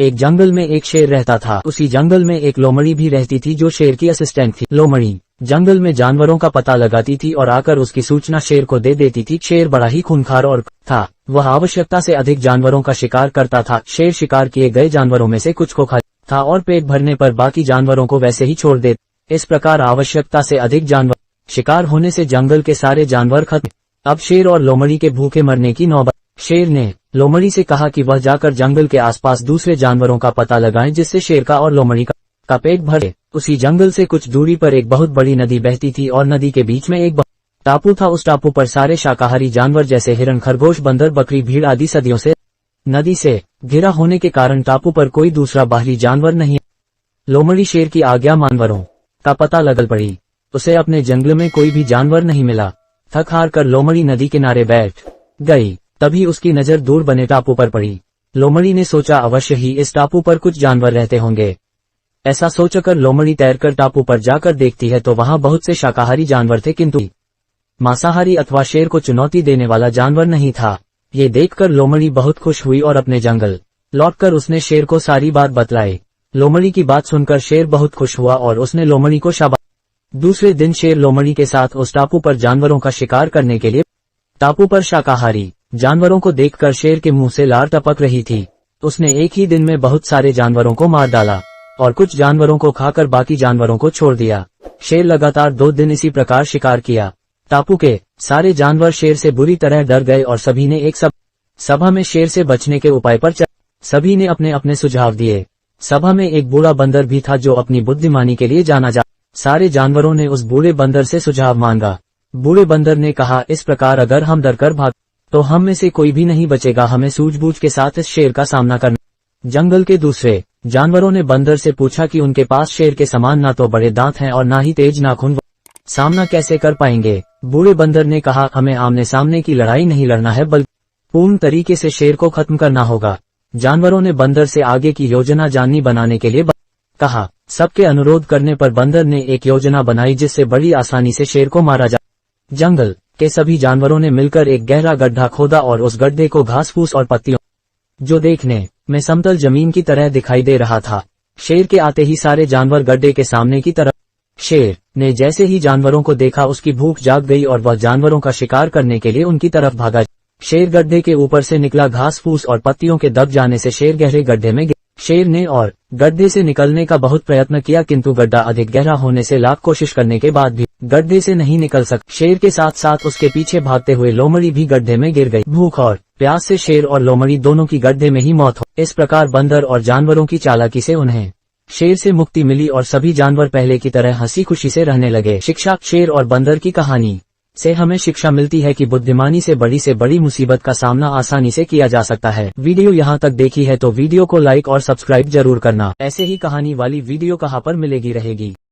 एक जंगल में एक शेर रहता था। उसी जंगल में एक लोमड़ी भी रहती थी जो शेर की असिस्टेंट थी। लोमड़ी जंगल में जानवरों का पता लगाती थी और आकर उसकी सूचना शेर को दे देती थी। शेर बड़ा ही खूंखार और था। वह आवश्यकता से अधिक जानवरों का शिकार करता था। शेर शिकार किए गए जानवरों में से कुछ को खाता था और पेट भरने पर बाकी जानवरों को वैसे ही छोड़ देता। इस प्रकार आवश्यकता से अधिक जानवर शिकार होने से जंगल के सारे जानवर खत्म। अब शेर और लोमड़ी के भूखे मरने की नौबत। शेर ने लोमड़ी से कहा कि वह जाकर जंगल के आसपास दूसरे जानवरों का पता लगाएं जिससे शेर का और लोमड़ी का पेट भरे। उसी जंगल से कुछ दूरी पर एक बहुत बड़ी नदी बहती थी और नदी के बीच में एक टापू था। उस टापू पर सारे शाकाहारी जानवर जैसे हिरण, खरगोश, बंदर, बकरी, भीड़ आदि सदियों से नदी से घिरा होने के कारण टापू पर कोई दूसरा बाहरी जानवर नहीं। लोमड़ी शेर की आज्ञा जानवरों का पता लगल पड़ी। उसे अपने जंगल में कोई भी जानवर नहीं मिला। थक हार कर लोमड़ी नदी किनारे बैठ गई। तभी उसकी नजर दूर बने टापू पर पड़ी। लोमड़ी ने सोचा अवश्य ही इस टापू पर कुछ जानवर रहते होंगे। ऐसा सोचकर लोमड़ी तैरकर टापू पर जाकर देखती है तो वहां बहुत से शाकाहारी जानवर थे, किंतु मांसाहारी अथवा शेर को चुनौती देने वाला जानवर नहीं था। ये देखकर लोमड़ी बहुत खुश हुई और अपने जंगल लौटकर उसने शेर को सारी बात बतलाई। लोमड़ी की बात सुनकर शेर बहुत खुश हुआ और उसने लोमड़ी को शाबाश। दूसरे दिन शेर लोमड़ी के साथ उस टापू पर जानवरों का शिकार करने के लिए। टापू पर शाकाहारी जानवरों को देखकर शेर के मुंह से लार टपक रही थी। उसने एक ही दिन में बहुत सारे जानवरों को मार डाला और कुछ जानवरों को खाकर बाकी जानवरों को छोड़ दिया। शेर लगातार 2 दिन इसी प्रकार शिकार किया। टापू के सारे जानवर शेर से बुरी तरह डर गए और सभी ने एक सभा में शेर से बचने के उपाय पर सभी ने अपने अपने सुझाव दिए। सभा में एक बूढ़ा बंदर भी था जो अपनी बुद्धिमानी के लिए जाना जा। सारे जानवरों ने उस बूढ़े बंदर से सुझाव मांगा। बूढ़े बंदर ने कहा, इस प्रकार अगर हम डरकर भाग तो हम में से कोई भी नहीं बचेगा। हमें सूझबूझ के साथ इस शेर का सामना करना। जंगल के दूसरे जानवरों ने बंदर से पूछा कि उनके पास शेर के समान ना तो बड़े दांत हैं और ना ही तेज नाखून, सामना कैसे कर पाएंगे। बूढ़े बंदर ने कहा, हमें आमने सामने की लड़ाई नहीं लड़ना है बल्कि पूर्ण तरीके से शेर को खत्म करना होगा। जानवरों ने बंदर से आगे की योजना जाननी बनाने के लिए कहा। सबके अनुरोध करने पर बंदर ने एक योजना बनाई जिससे बड़ी आसानी से शेर को मारा जा। जंगल के सभी जानवरों ने मिलकर एक गहरा गड्ढा खोदा और उस गड्ढे को घास फूस और पत्तियों जो देखने में समतल जमीन की तरह दिखाई दे रहा था। शेर के आते ही सारे जानवर गड्ढे के सामने की तरफ। शेर ने जैसे ही जानवरों को देखा उसकी भूख जाग गई और वह जानवरों का शिकार करने के लिए उनकी तरफ भागा। शेर गड्ढे के ऊपर से निकला। घास फूस और पत्तियों के दब जाने से शेर गहरे गड्ढे में गिरा। शेर ने और गड्ढे से निकलने का बहुत प्रयत्न किया, किंतु गड्ढा अधिक गहरा होने से लाख कोशिश करने के बाद भी गड्ढे से नहीं निकल सका। शेर के साथ साथ उसके पीछे भागते हुए लोमड़ी भी गड्ढे में गिर गई। भूख और प्यास से शेर और लोमड़ी दोनों की गड्ढे में ही मौत हो। इस प्रकार बंदर और जानवरों की चालाकी से उन्हें शेर से मुक्ति मिली और सभी जानवर पहले की तरह हंसी खुशी से रहने लगे। शिक्षा। शेर और बंदर की कहानी से हमें शिक्षा मिलती है कि बुद्धिमानी से बड़ी मुसीबत का सामना आसानी से किया जा सकता है। वीडियो यहाँ तक देखी है तो वीडियो को लाइक और सब्सक्राइब जरूर करना। ऐसे ही कहानी वाली वीडियो कहाँ पर मिलेगी रहेगी।